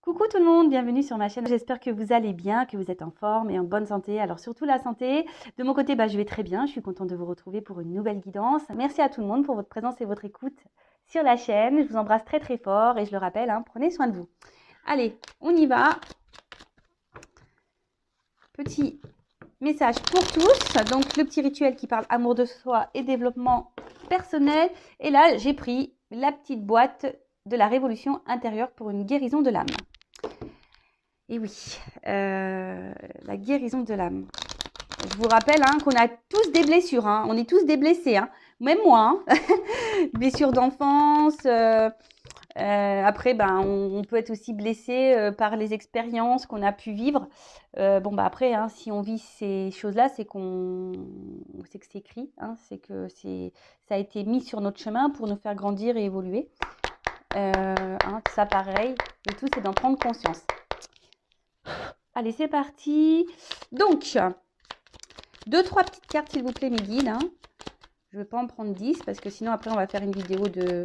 Coucou tout le monde, bienvenue sur ma chaîne. J'espère que vous allez bien, que vous êtes en forme et en bonne santé. Alors surtout la santé. De mon côté, je vais très bien. Je suis contente de vous retrouver pour une nouvelle guidance. Merci à tout le monde pour votre présence et votre écoute sur la chaîne. Je vous embrasse très très fort et je le rappelle, prenez soin de vous. Allez, on y va. Petit message pour tous. Donc le petit rituel qui parle amour de soi et développement personnel. Et là, j'ai pris la petite boîte de la révolution intérieure pour une guérison de l'âme. Et oui, la guérison de l'âme. Je vous rappelle qu'on a tous des blessures, on est tous des blessés, même moi. Blessures d'enfance, après on peut être aussi blessé par les expériences qu'on a pu vivre. Après, si on vit ces choses-là, c'est que c'est écrit, c'est que ça a été mis sur notre chemin pour nous faire grandir et évoluer. Tout ça pareil, le tout c'est d'en prendre conscience. Allez, c'est parti. Donc, 2-3 petites cartes, s'il vous plaît, mes guides. Je ne vais pas en prendre 10 parce que sinon, après, on va faire une vidéo de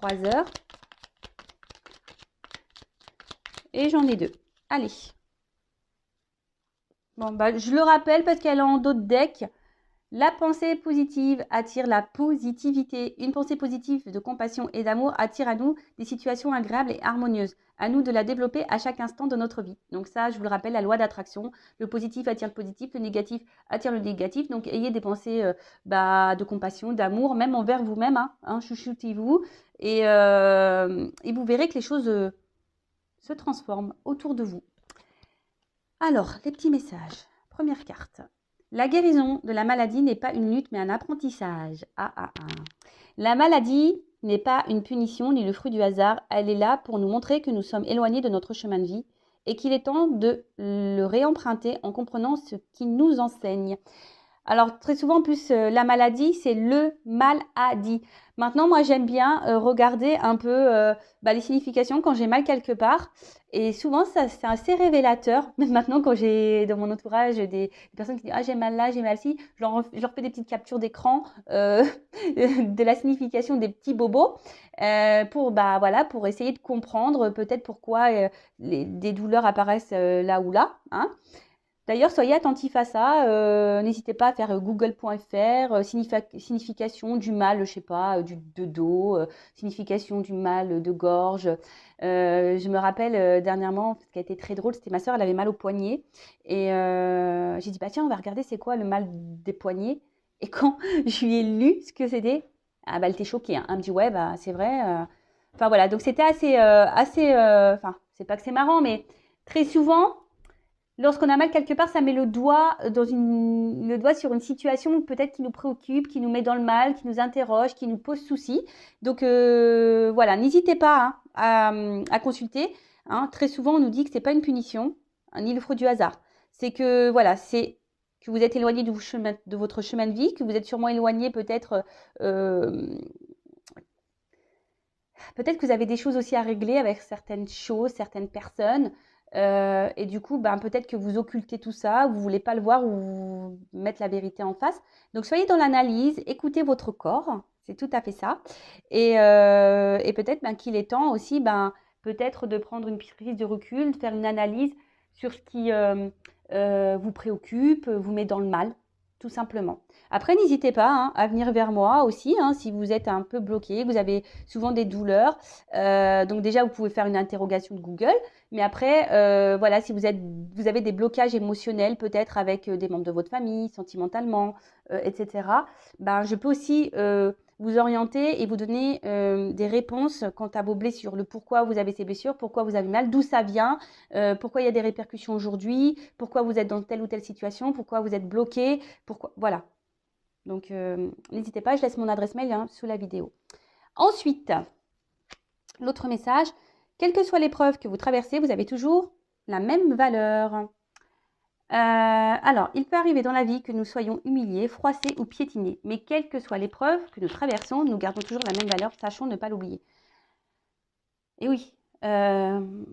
3 heures. Et j'en ai 2. Allez. Bon, je le rappelle parce qu'elle est en dos de deck. La pensée positive attire la positivité. Une pensée positive de compassion et d'amour attire à nous des situations agréables et harmonieuses. À nous de la développer à chaque instant de notre vie. Donc ça, je vous le rappelle, la loi d'attraction. Le positif attire le positif, le négatif attire le négatif. Donc ayez des pensées de compassion, d'amour, même envers vous-même. Chouchoutez-vous. Et vous verrez que les choses se transforment autour de vous. Alors, les petits messages. Première carte. La guérison de la maladie n'est pas une lutte, mais un apprentissage. La maladie n'est pas une punition ni le fruit du hasard. Elle est là pour nous montrer que nous sommes éloignés de notre chemin de vie et qu'il est temps de le réemprunter en comprenant ce qui nous enseigne. Alors, très souvent, en plus, la maladie, c'est le mal-a-dit. Maintenant, moi, j'aime bien regarder un peu les significations quand j'ai mal quelque part. Et souvent, ça, c'est assez révélateur. Même maintenant, quand j'ai dans mon entourage des personnes qui disent « Ah, j'ai mal là, j'ai mal ci », je leur fais des petites captures d'écran de la signification des petits bobos pour essayer de comprendre peut-être pourquoi des douleurs apparaissent là ou là. D'ailleurs, soyez attentifs à ça. N'hésitez pas à faire google.fr, signification du mal, je sais pas, de dos, signification du mal de gorge. Je me rappelle dernièrement, ce qui a été très drôle, c'était ma soeur, elle avait mal au poignet. Et j'ai dit, tiens, on va regarder c'est quoi le mal des poignets. Et quand je lui ai lu ce que c'était, elle était choquée. Elle me dit, ouais, c'est vrai. Enfin voilà, donc c'était assez, c'est pas que c'est marrant, mais très souvent, lorsqu'on a mal quelque part, ça met le doigt sur une situation peut-être qui nous préoccupe, qui nous met dans le mal, qui nous interroge, qui nous pose souci. Donc voilà, n'hésitez pas à consulter. Très souvent, on nous dit que c'est pas une punition, ni le fruit du hasard. C'est que voilà, c'est que vous êtes éloigné de votre chemin de vie, que vous êtes sûrement éloigné peut-être que vous avez des choses aussi à régler avec certaines choses, certaines personnes. Et du coup, peut-être que vous occultez tout ça, vous ne voulez pas le voir ou vous mettre la vérité en face. Donc, soyez dans l'analyse, écoutez votre corps, c'est tout à fait ça. Et peut-être qu'il est temps aussi, peut-être de prendre une prise de recul, de faire une analyse sur ce qui vous préoccupe, vous met dans le mal, tout simplement. Après, n'hésitez pas à venir vers moi aussi, si vous êtes un peu bloqué, vous avez souvent des douleurs. Donc déjà, vous pouvez faire une interrogation de Google. Mais après, voilà, si vous avez des blocages émotionnels, peut-être avec des membres de votre famille, sentimentalement, etc., je peux aussi vous orienter et vous donner des réponses quant à vos blessures, le pourquoi vous avez ces blessures, pourquoi vous avez mal, d'où ça vient, pourquoi il y a des répercussions aujourd'hui, pourquoi vous êtes dans telle ou telle situation, pourquoi vous êtes bloqué, pourquoi, voilà. Donc, n'hésitez pas, je laisse mon adresse mail sous la vidéo. Ensuite, l'autre message, quelle que soit l'épreuve que vous traversez, vous avez toujours la même valeur. Alors, il peut arriver dans la vie que nous soyons humiliés, froissés ou piétinés. Mais quelle que soit l'épreuve que nous traversons, nous gardons toujours la même valeur, sachons ne pas l'oublier. Et oui, on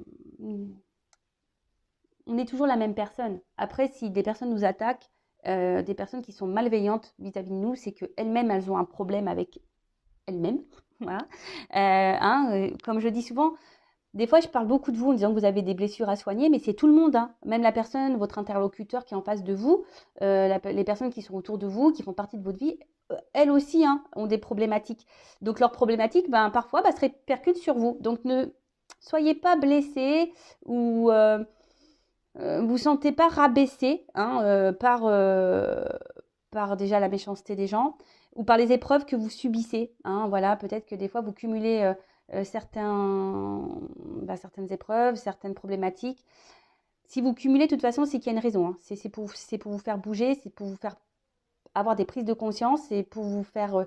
est toujours la même personne. Après, si des personnes nous attaquent, des personnes qui sont malveillantes vis-à-vis de nous, c'est qu'elles-mêmes, elles ont un problème avec elles-mêmes. Voilà. Comme je dis souvent, Des fois, je parle beaucoup de vous en disant que vous avez des blessures à soigner, mais c'est tout le monde, hein. Même la personne, votre interlocuteur qui est en face de vous, les personnes qui sont autour de vous, qui font partie de votre vie, elles aussi, hein, ont des problématiques. Donc, leurs problématiques, ben, parfois, se répercutent sur vous. Donc, ne soyez pas blessés ou vous sentez pas rabaissé, hein, par déjà la méchanceté des gens ou par les épreuves que vous subissez, hein. Voilà, peut-être que des fois, vous cumulez certaines épreuves, certaines problématiques. Si vous cumulez, de toute façon, c'est qu'il y a une raison, hein. C'est pour vous faire bouger, c'est pour vous faire avoir des prises de conscience, c'est pour vous faire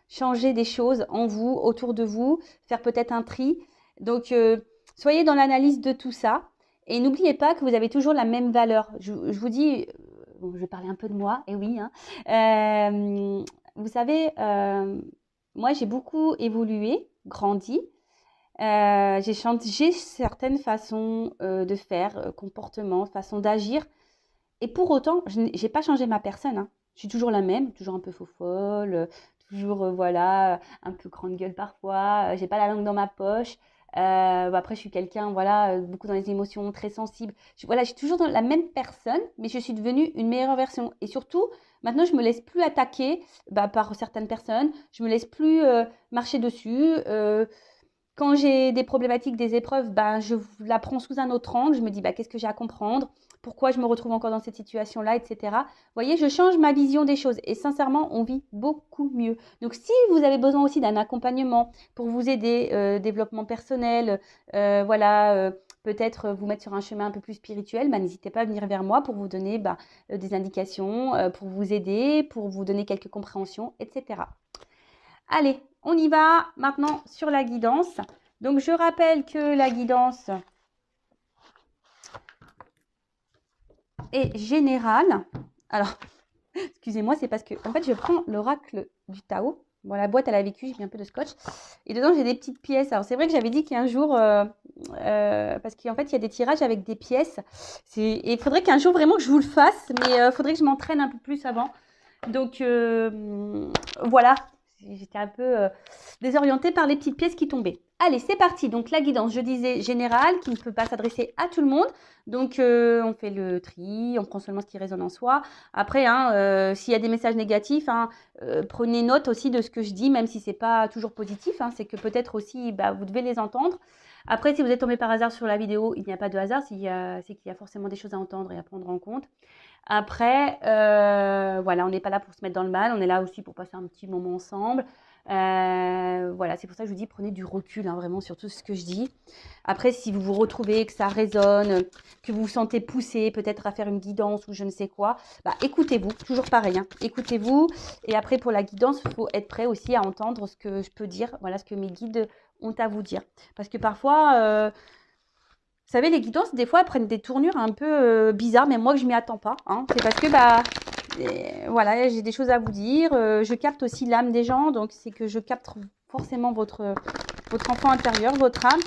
changer des choses en vous, autour de vous, faire peut-être un tri. Donc, soyez dans l'analyse de tout ça. Et n'oubliez pas que vous avez toujours la même valeur. Je vous dis, bon, je vais parler un peu de moi, et oui, hein. Vous savez, moi, j'ai beaucoup évolué, grandi. J'ai changé certaines façons de faire, comportements, façons d'agir. Et pour autant, je n'ai pas changé ma personne, hein. Je suis toujours la même, toujours un peu faux-folle, toujours, voilà, un peu grande gueule parfois. J'ai pas la langue dans ma poche. Après, je suis quelqu'un, voilà, beaucoup dans les émotions, très sensible. Voilà, je suis toujours dans la même personne, mais je suis devenue une meilleure version. Et surtout, maintenant, je me laisse plus attaquer par certaines personnes. Je me laisse plus marcher dessus. Quand j'ai des problématiques, des épreuves, je la prends sous un autre angle. Je me dis, qu'est-ce que j'ai à comprendre? Pourquoi je me retrouve encore dans cette situation-là, etc. Vous voyez, je change ma vision des choses. Et sincèrement, on vit beaucoup mieux. Donc, si vous avez besoin aussi d'un accompagnement pour vous aider, développement personnel, voilà, peut-être vous mettre sur un chemin un peu plus spirituel, n'hésitez pas à venir vers moi pour vous donner des indications, pour vous aider, pour vous donner quelques compréhensions, etc. Allez, on y va maintenant sur la guidance. Donc, je rappelle que la guidance est générale. Alors, excusez-moi, c'est parce que, en fait, je prends l'oracle du Tao. Bon, la boîte, elle a vécu, j'ai mis un peu de scotch. Et dedans, j'ai des petites pièces. Alors, c'est vrai que j'avais dit qu'un jour, parce qu'en fait, il y a des tirages avec des pièces. Et il faudrait qu'un jour, vraiment, que je vous le fasse. Mais il faudrait que je m'entraîne un peu plus avant. Donc, voilà. J'étais un peu désorientée par les petites pièces qui tombaient. Allez, c'est parti. Donc, la guidance, je disais générale, qui ne peut pas s'adresser à tout le monde. Donc, on fait le tri, on prend seulement ce qui résonne en soi. Après, hein, s'il y a des messages négatifs, hein, prenez note aussi de ce que je dis, même si ce n'est pas toujours positif. Hein, c'est que peut-être aussi, vous devez les entendre. Après, si vous êtes tombé par hasard sur la vidéo, il n'y a pas de hasard. C'est qu'il y a forcément des choses à entendre et à prendre en compte. Après, voilà, on n'est pas là pour se mettre dans le mal, on est là aussi pour passer un petit moment ensemble. Voilà, c'est pour ça que je vous dis, prenez du recul, hein, vraiment, sur tout ce que je dis. Après, si vous vous retrouvez, que ça résonne, que vous vous sentez poussé peut-être à faire une guidance ou je ne sais quoi, écoutez-vous, toujours pareil, hein, écoutez-vous. Et après, pour la guidance, il faut être prêt aussi à entendre ce que je peux dire, voilà, ce que mes guides ont à vous dire. Parce que parfois... vous savez, les guidances, des fois, elles prennent des tournures un peu bizarres, mais moi, je m'y attends pas, hein. C'est parce que, voilà, j'ai des choses à vous dire. Je capte aussi l'âme des gens, donc c'est que je capte forcément votre enfant intérieur, votre âme,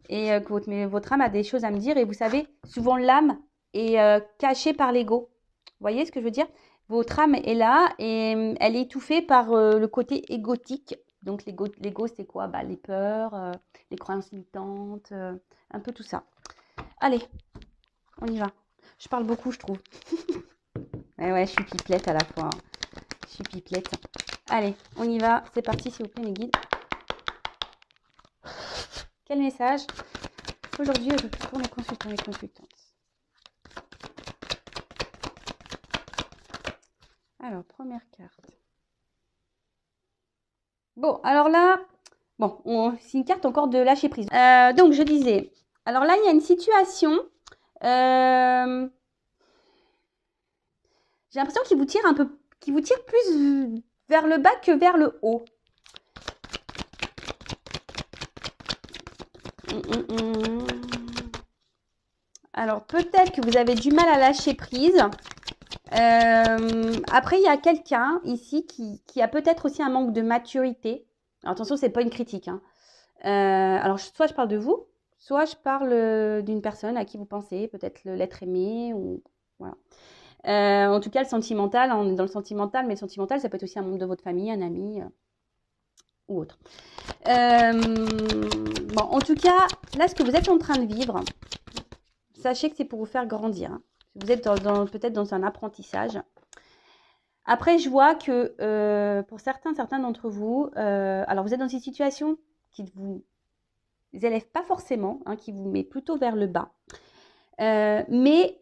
et que votre âme a des choses à me dire. Et vous savez, souvent, l'âme est cachée par l'ego. Vous voyez ce que je veux dire? Votre âme est là et elle est étouffée par le côté égotique. Donc, l'ego, c'est quoi? Les peurs, les croyances limitantes, un peu tout ça. Allez, on y va. Je parle beaucoup, je trouve. Ouais, je suis pipelette à la fois, hein. Je suis pipelette. Allez, on y va. C'est parti, s'il vous plaît, mes guides. Quel message aujourd'hui pour les consultants et consultantes? Alors, première carte. Bon, alors là, c'est une carte encore de lâcher prise. Donc, je disais, alors là, il y a une situation. J'ai l'impression qu'il vous tire plus vers le bas que vers le haut. Alors, peut-être que vous avez du mal à lâcher prise. Après, il y a quelqu'un ici qui a peut-être aussi un manque de maturité. Alors, attention, c'est pas une critique, hein. Alors, soit je parle de vous, soit je parle d'une personne à qui vous pensez, peut-être l'être aimé, ou voilà. En tout cas, le sentimental, on est dans le sentimental, mais le sentimental, ça peut être aussi un membre de votre famille, un ami, ou autre. Bon, en tout cas, là, ce que vous êtes en train de vivre, sachez que c'est pour vous faire grandir. Hein. Vous êtes peut-être dans un apprentissage. Après, je vois que pour certains d'entre vous, alors vous êtes dans une situation qui ne vous élève pas forcément, hein, qui vous met plutôt vers le bas. Mais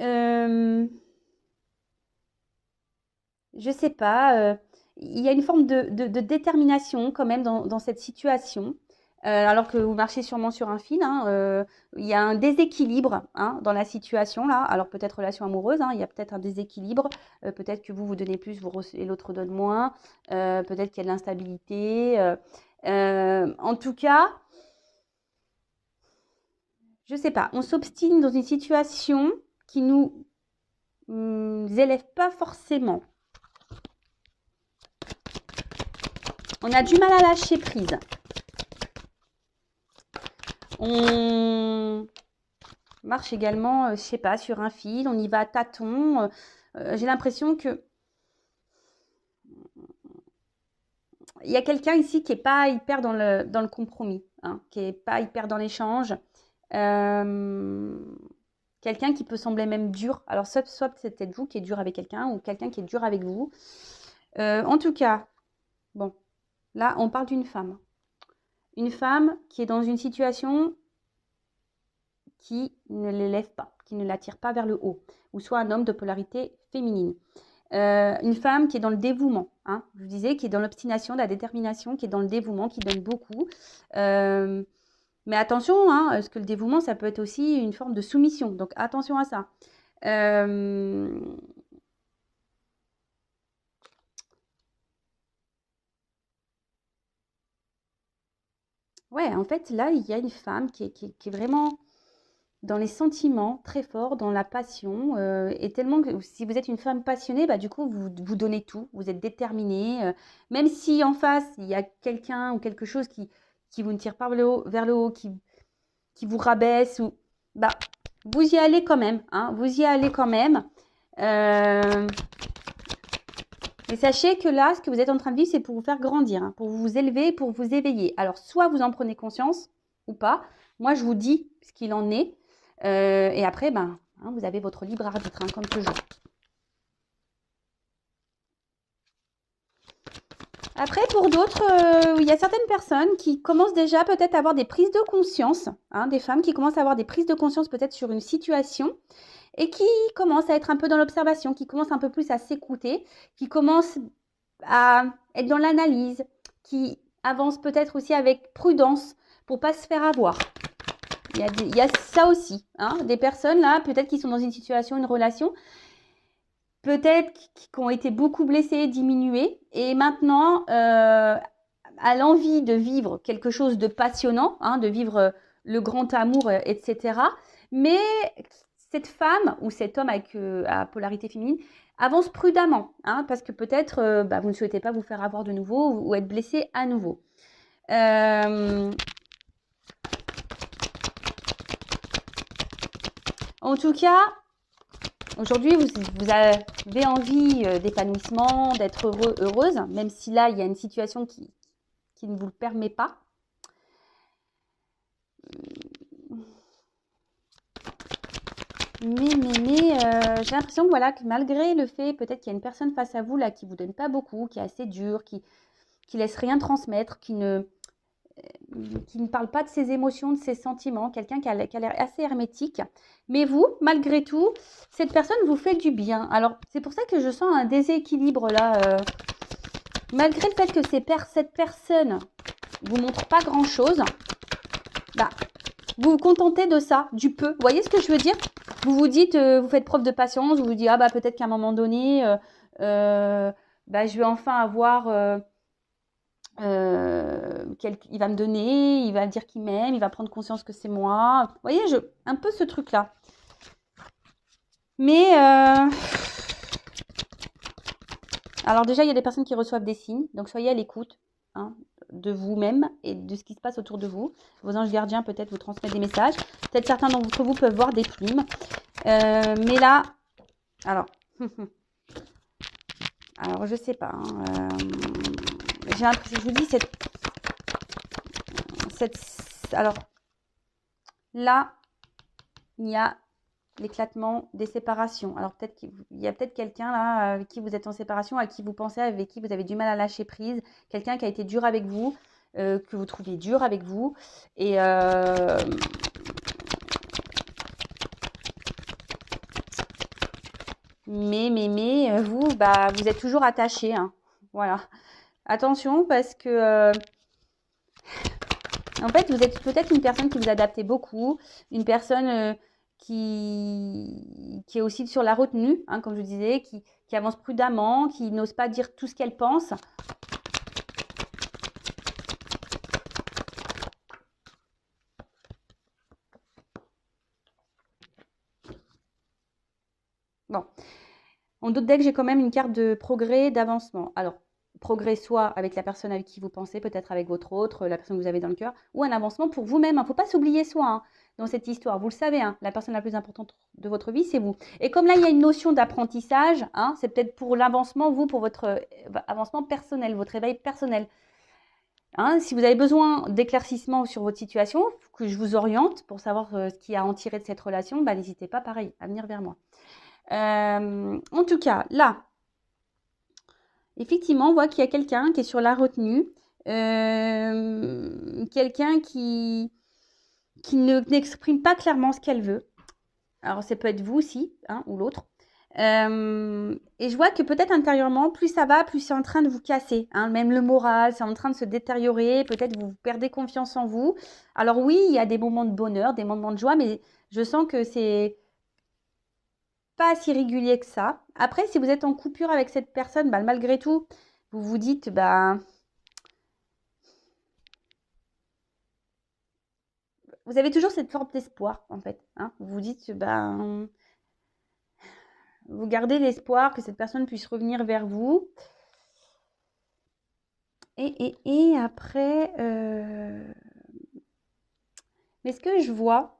je sais pas, il y a une forme de détermination quand même dans cette situation. Alors que vous marchez sûrement sur un fil, hein, il y a un déséquilibre hein, dans la situation là. Alors peut-être relation amoureuse, hein, il y a peut-être un déséquilibre. Peut-être que vous donnez plus et l'autre donne moins. Peut-être qu'il y a de l'instabilité. En tout cas, je sais pas. On s'obstine dans une situation qui nous élève pas forcément. On a du mal à lâcher prise. On marche également, je sais pas, sur un fil, on y va à tâtons. J'ai l'impression que il y a quelqu'un ici qui n'est pas hyper dans le compromis, hein, qui n'est pas hyper dans l'échange. Quelqu'un qui peut sembler même dur. Alors, soit c'est peut-être vous qui êtes dur avec quelqu'un ou quelqu'un qui est dur avec vous. En tout cas, bon, là, on parle d'une femme. Une femme qui est dans une situation qui ne l'élève pas, qui ne l'attire pas vers le haut, ou soit un homme de polarité féminine. Une femme qui est dans le dévouement, hein, je vous disais, qui est dans l'obstination, la détermination, qui est dans le dévouement, qui donne beaucoup. Mais attention, hein, parce que le dévouement, ça peut être aussi une forme de soumission. Donc attention à ça. Ouais, en fait, là, il y a une femme qui est vraiment dans les sentiments très forts, dans la passion. Et tellement que si vous êtes une femme passionnée, bah, du coup, vous donnez tout, vous êtes déterminée. Même si en face, il y a quelqu'un ou quelque chose qui vous ne tire pas vers le haut, qui vous rabaisse, ou, bah, vous y allez quand même. Hein, vous y allez quand même. Mais sachez que là, ce que vous êtes en train de vivre, c'est pour vous faire grandir, hein, pour vous élever, pour vous éveiller. Alors, soit vous en prenez conscience ou pas. Moi, je vous dis ce qu'il en est. Et après, ben, hein, vous avez votre libre arbitre, hein, comme toujours. Après, pour d'autres, il y a certaines personnes qui commencent déjà peut-être à avoir des prises de conscience, hein, des femmes qui commencent à avoir des prises de conscience peut-être sur une situation et qui commencent à être un peu dans l'observation, qui commencent un peu plus à s'écouter, qui commencent à être dans l'analyse, qui avancent peut-être aussi avec prudence pour ne pas se faire avoir. Il y a ça aussi, hein, des personnes là, peut-être qui sont dans une situation, une relation, peut-être qui ont été beaucoup blessées, diminuées, et maintenant, à l'envie de vivre quelque chose de passionnant, hein, de vivre le grand amour, etc. Mais cette femme ou cet homme à polarité féminine avance prudemment, hein, parce que peut-être vous ne souhaitez pas vous faire avoir de nouveau ou être blessé à nouveau. En tout cas, aujourd'hui, vous avez envie d'épanouissement, d'être heureuse, même si là, il y a une situation qui ne vous le permet pas. Mais j'ai l'impression voilà, que malgré le fait peut-être qu'il y a une personne face à vous là qui ne vous donne pas beaucoup, qui est assez dure, qui laisse rien transmettre, qui ne parle pas de ses émotions, de ses sentiments, quelqu'un qui a l'air assez hermétique. Mais vous, malgré tout, cette personne vous fait du bien. Alors, c'est pour ça que je sens un déséquilibre là. Malgré le fait que cette personne vous montre pas grand-chose, bah, vous vous contentez de ça, du peu. Vous voyez ce que je veux dire? Vous vous dites, vous faites preuve de patience, vous vous dites, ah bah peut-être qu'à un moment donné, je vais enfin avoir... il va me donner, il va dire qu'il m'aime, il va prendre conscience que c'est moi. Vous voyez, un peu ce truc-là. Mais, alors déjà, il y a des personnes qui reçoivent des signes, donc soyez à l'écoute hein, de vous-même et de ce qui se passe autour de vous. Vos anges gardiens peut-être vous transmettent des messages. Peut-être certains d'entre vous peuvent voir des plumes. Mais là, alors, alors je sais pas. J'ai l'impression, je vous dis, alors, là, il y a l'éclatement des séparations. Alors, peut-être qu'il y a peut-être quelqu'un là avec qui vous êtes en séparation, à qui vous pensez, avec qui vous avez du mal à lâcher prise. Quelqu'un qui a été dur avec vous, que vous trouviez dur avec vous. Et mais vous, bah, vous êtes toujours attaché, hein. Voilà. Attention parce que en fait, vous êtes peut-être une personne qui vous adaptez beaucoup, une personne qui est aussi sur la retenue, hein, comme je disais, qui avance prudemment, qui n'ose pas dire tout ce qu'elle pense. Bon, en d'autres decks, j'ai quand même une carte de progrès, d'avancement. Alors, progrès soit avec la personne avec qui vous pensez, peut-être avec votre autre, la personne que vous avez dans le cœur, ou un avancement pour vous-même. Il ne faut pas s'oublier soi, hein, dans cette histoire. Vous le savez, hein, la personne la plus importante de votre vie, c'est vous. Et comme là, il y a une notion d'apprentissage, hein, c'est peut-être pour l'avancement, vous, pour votre avancement personnel, votre éveil personnel. Hein, si vous avez besoin d'éclaircissement sur votre situation, que je vous oriente pour savoir ce qu'il y a à en tirer de cette relation, bah, n'hésitez pas, pareil, à venir vers moi. En tout cas, là, effectivement, on voit qu'il y a quelqu'un qui est sur la retenue, quelqu'un qui n'exprime pas clairement ce qu'elle veut. Alors, ça peut être vous aussi, hein, ou l'autre. Et je vois que peut-être intérieurement, plus ça va, plus c'est en train de vous casser. Hein, même le moral, c'est en train de se détériorer. Peut-être vous perdez confiance en vous. Alors oui, il y a des moments de bonheur, des moments de joie, mais je sens que c'est pas si régulier que ça. Après, si vous êtes en coupure avec cette personne, bah, malgré tout, vous vous dites, bah, vous avez toujours cette forme d'espoir, en fait. Hein. Vous vous dites, bah, vous gardez l'espoir que cette personne puisse revenir vers vous. Et après, mais ce que je vois,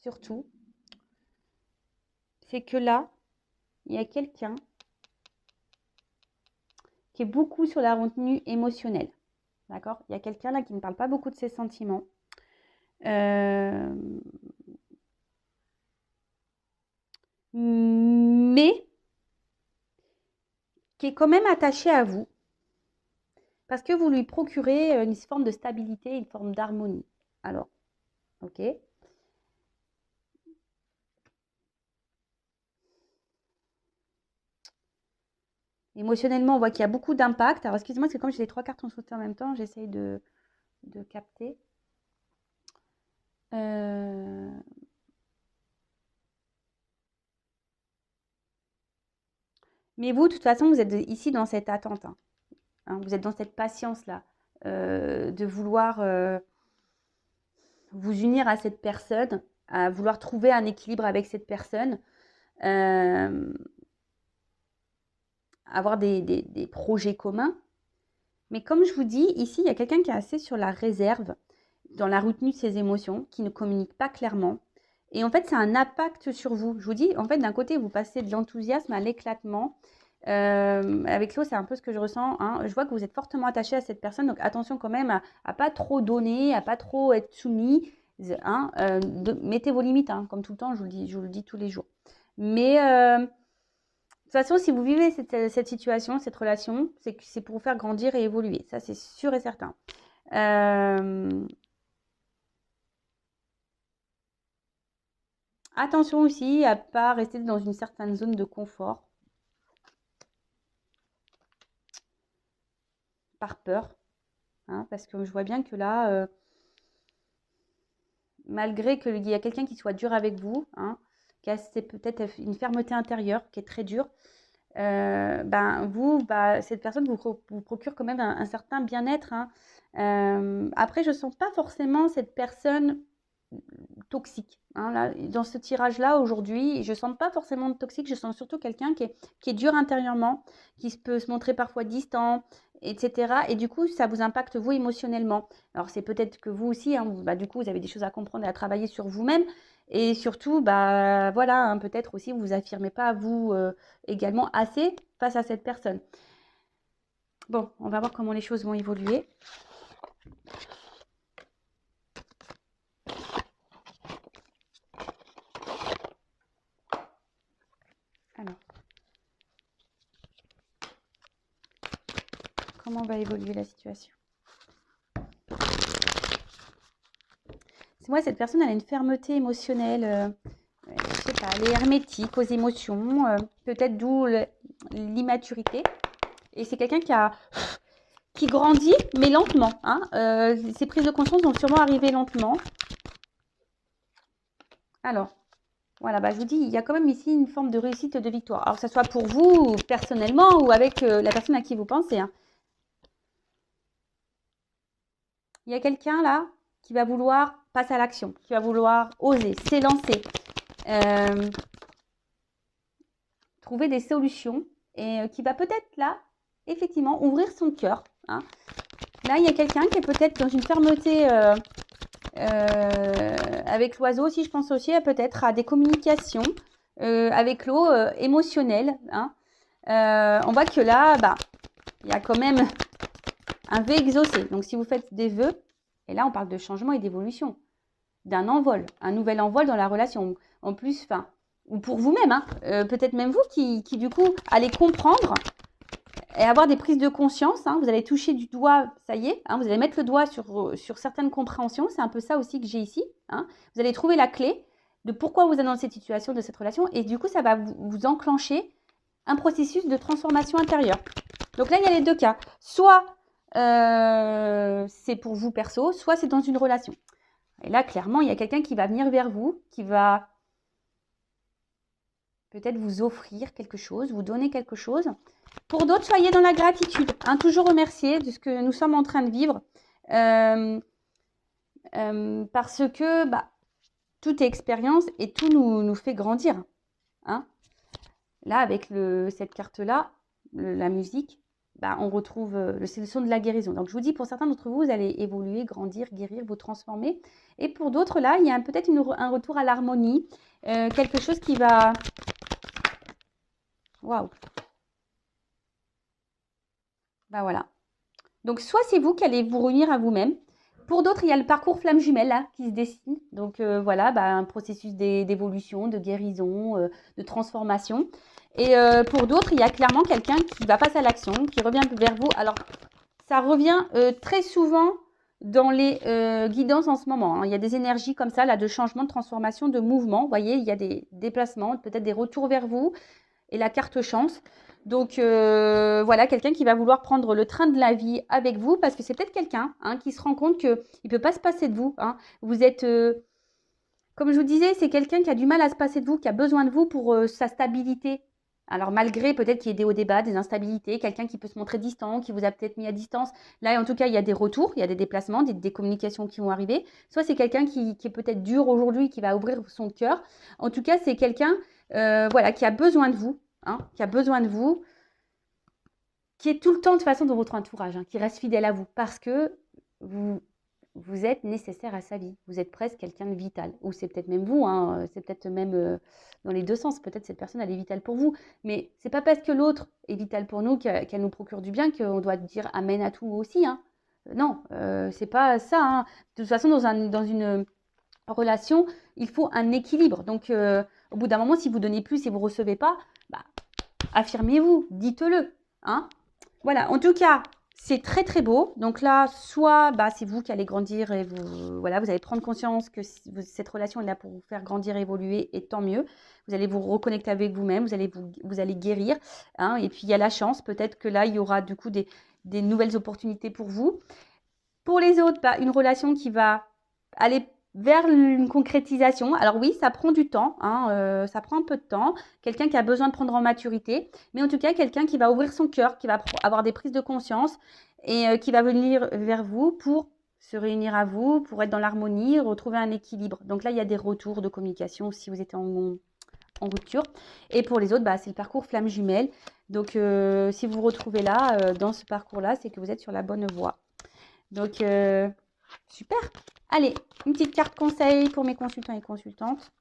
surtout, c'est que là, il y a quelqu'un qui est beaucoup sur la retenue émotionnelle. D'accord? Il y a quelqu'un là qui ne parle pas beaucoup de ses sentiments. Mais qui est quand même attaché à vous. Parce que vous lui procurez une forme de stabilité, une forme d'harmonie. Alors, ok. Émotionnellement, on voit qu'il y a beaucoup d'impact. Alors, excusez-moi, c'est comme j'ai les trois cartes en soutien en même temps, j'essaye de capter. Mais vous, de toute façon, vous êtes ici dans cette attente. Hein. Vous êtes dans cette patience-là de vouloir vous unir à cette personne, à vouloir trouver un équilibre avec cette personne, avoir des projets communs. Mais comme je vous dis, ici, il y a quelqu'un qui est assez sur la réserve, dans la retenue de ses émotions, qui ne communique pas clairement. Et en fait, ça a un impact sur vous. Je vous dis, en fait, d'un côté, vous passez de l'enthousiasme à l'éclatement. Avec l'eau, c'est un peu ce que je ressens. Hein. Je vois que vous êtes fortement attaché à cette personne. Donc, attention quand même à pas trop donner, à pas trop être soumis. Hein. Mettez vos limites, hein, comme tout le temps, je vous le dis tous les jours. Mais de toute façon, si vous vivez cette situation, cette relation, c'est pour vous faire grandir et évoluer. Ça, c'est sûr et certain. Attention aussi à ne pas rester dans une certaine zone de confort. Par peur. Hein, parce que je vois bien que là, malgré qu'il y a quelqu'un qui soit dur avec vous, hein, qui a peut-être une fermeté intérieure qui est très dure, cette personne vous procure quand même un certain bien-être. Hein. Après, je ne sens pas forcément cette personne toxique. Hein, là, dans ce tirage-là, aujourd'hui, je ne sens pas forcément de toxique, je sens surtout quelqu'un qui est dur intérieurement, qui peut se montrer parfois distant, etc. Et du coup, ça vous impacte vous émotionnellement. Alors, c'est peut-être que vous aussi, hein, du coup, vous avez des choses à comprendre et à travailler sur vous-même. Et surtout, voilà, hein, peut-être aussi, vous affirmez pas vous également assez face à cette personne. Bon, on va voir comment les choses vont évoluer. comment va évoluer la situation. Moi, cette personne, elle a une fermeté émotionnelle. Je sais pas, elle est hermétique aux émotions. Peut-être d'où l'immaturité. Et c'est quelqu'un qui grandit, mais lentement. Hein. Ces prises de conscience vont sûrement arriver lentement. Alors, voilà, bah, je vous dis, il y a quand même ici une forme de réussite, de victoire. Alors, que ce soit pour vous, personnellement, ou avec la personne à qui vous pensez. Hein. Il y a quelqu'un là qui va vouloir passer à l'action, qui va vouloir oser, s'élancer, trouver des solutions et qui va peut-être là, effectivement, ouvrir son cœur. Hein. Là, il y a quelqu'un qui est peut-être dans une fermeté avec l'oiseau, si je pense aussi peut-être à des communications avec l'eau émotionnelle. Hein. On voit que là, bah, il y a quand même un vœu exaucé. Donc, si vous faites des vœux, et là, on parle de changement et d'évolution, d'un envol, un nouvel envol dans la relation. En plus, enfin, ou pour vous-même, hein, peut-être même vous qui, du coup, allez comprendre et avoir des prises de conscience. Hein, vous allez toucher du doigt, ça y est, hein, vous allez mettre le doigt sur certaines compréhensions. C'est un peu ça aussi que j'ai ici. Hein. Vous allez trouver la clé de pourquoi vous êtes dans cette situation, de cette relation. Et du coup, ça va vous enclencher un processus de transformation intérieure. Donc là, il y a les deux cas. Soit c'est pour vous perso, soit c'est dans une relation. Et là, clairement, il y a quelqu'un qui va venir vers vous, qui va peut-être vous offrir quelque chose, vous donner quelque chose. Pour d'autres, soyez dans la gratitude. Hein, toujours remercier de ce que nous sommes en train de vivre. Parce que bah, toute expérience et tout nous fait grandir. Hein. Là, avec cette carte-là, la musique, bah, on retrouve c'est le son de la guérison. Donc, je vous dis, pour certains d'entre vous, vous allez évoluer, grandir, guérir, vous transformer. Et pour d'autres, là, il y a peut-être un retour à l'harmonie, quelque chose qui va... Waouh! Bah voilà. Donc, soit c'est vous qui allez vous réunir à vous-même. Pour d'autres, il y a le parcours flamme jumelle là, qui se dessine. Donc, voilà, bah, un processus d'évolution, de guérison, de transformation. Et pour d'autres, il y a clairement quelqu'un qui va passer à l'action, qui revient vers vous. Alors, ça revient très souvent dans les guidances en ce moment. Hein. Il y a des énergies comme ça, là, de changement, de transformation, de mouvement. Vous voyez, il y a des déplacements, peut-être des retours vers vous. Et la carte chance. Donc, voilà, quelqu'un qui va vouloir prendre le train de la vie avec vous, parce que c'est peut-être quelqu'un hein, qui se rend compte qu'il ne peut pas se passer de vous. Hein. Vous êtes... comme je vous disais, c'est quelqu'un qui a du mal à se passer de vous, qui a besoin de vous pour sa stabilité. Alors, malgré peut-être qu'il y ait des hauts débats, des instabilités, quelqu'un qui peut se montrer distant, qui vous a peut-être mis à distance. Là, en tout cas, il y a des retours, il y a des déplacements, des communications qui vont arriver. Soit c'est quelqu'un qui est peut-être dur aujourd'hui, qui va ouvrir son cœur. En tout cas, c'est quelqu'un voilà, qui a besoin de vous, hein, qui a besoin de vous, qui est tout le temps de toute façon dans votre entourage, hein, qui reste fidèle à vous parce que vous êtes nécessaire à sa vie. Vous êtes presque quelqu'un de vital. Ou c'est peut-être même vous, hein, c'est peut-être même dans les deux sens. Peut-être cette personne, elle est vitale pour vous. Mais c'est pas parce que l'autre est vital pour nous qu'elle nous procure du bien qu'on doit dire amen à tout aussi. Hein. Non, c'est pas ça. Hein. De toute façon, dans une relation, il faut un équilibre. Donc, au bout d'un moment, si vous donnez plus et vous ne recevez pas, bah, affirmez-vous, dites-le. Hein. Voilà, en tout cas, c'est très très beau. Donc là, soit bah, c'est vous qui allez grandir et voilà, vous allez prendre conscience que cette relation est là pour vous faire grandir, évoluer et tant mieux. Vous allez vous reconnecter avec vous-même, vous allez guérir. Hein, et puis il y a la chance, peut-être que là, il y aura du coup des nouvelles opportunités pour vous. Pour les autres, bah, une relation qui va aller vers une concrétisation. Alors oui, ça prend du temps, hein, ça prend un peu de temps. Quelqu'un qui a besoin de prendre en maturité, mais en tout cas, quelqu'un qui va ouvrir son cœur, qui va avoir des prises de conscience et qui va venir vers vous pour se réunir à vous, pour être dans l'harmonie, retrouver un équilibre. Donc là, il y a des retours de communication si vous êtes en rupture. Et pour les autres, bah, c'est le parcours flamme jumelle. Donc, si vous vous retrouvez là, dans ce parcours-là, c'est que vous êtes sur la bonne voie. Donc, super. Allez, une petite carte conseil pour mes consultants et consultantes.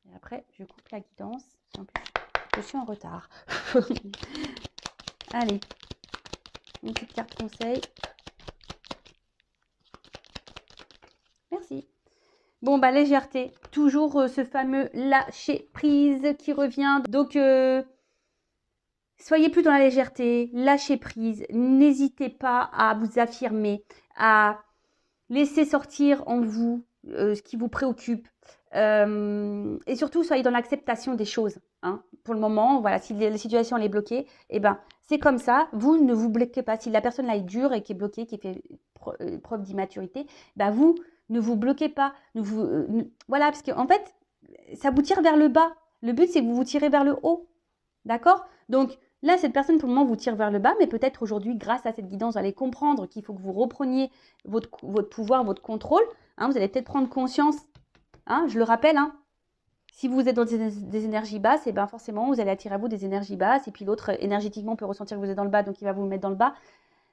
Et après, je coupe la guidance. En plus, je suis en retard. Allez, une petite carte conseil. Merci. Bon, bah, légèreté. Toujours ce fameux lâcher prise qui revient. Donc, Soyez plus dans la légèreté, lâchez prise, n'hésitez pas à vous affirmer, à laisser sortir en vous ce qui vous préoccupe. Et surtout, soyez dans l'acceptation des choses. Hein. Pour le moment, voilà, si la situation elle est bloquée, eh ben, c'est comme ça. Vous ne vous bloquez pas. Si la personne là est dure et qui est bloquée, qui fait preuve d'immaturité, ben vous ne vous bloquez pas. Voilà, parce qu'en fait, ça vous tire vers le bas. Le but, c'est que vous vous tirez vers le haut. D'accord? Donc, là, cette personne, pour le moment, vous tire vers le bas, mais peut-être aujourd'hui, grâce à cette guidance, vous allez comprendre qu'il faut que vous repreniez votre pouvoir, votre contrôle. Hein, vous allez peut-être prendre conscience, hein, je le rappelle, hein, si vous êtes dans des énergies basses, et ben forcément, vous allez attirer à vous des énergies basses, et puis l'autre, énergétiquement, peut ressentir que vous êtes dans le bas, donc il va vous mettre dans le bas.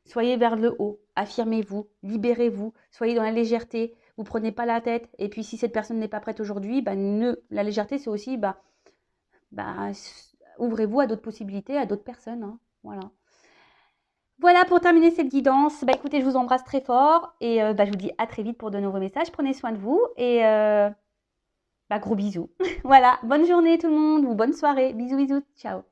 Soyez vers le haut, affirmez-vous, libérez-vous, soyez dans la légèreté, vous prenez pas la tête, et puis si cette personne n'est pas prête aujourd'hui, la légèreté, c'est aussi, ouvrez-vous à d'autres possibilités, à d'autres personnes. Hein. Voilà. Voilà pour terminer cette guidance. Écoutez, je vous embrasse très fort et je vous dis à très vite pour de nouveaux messages. Prenez soin de vous et gros bisous. Voilà, bonne journée tout le monde ou bonne soirée. Bisous, bisous. Ciao.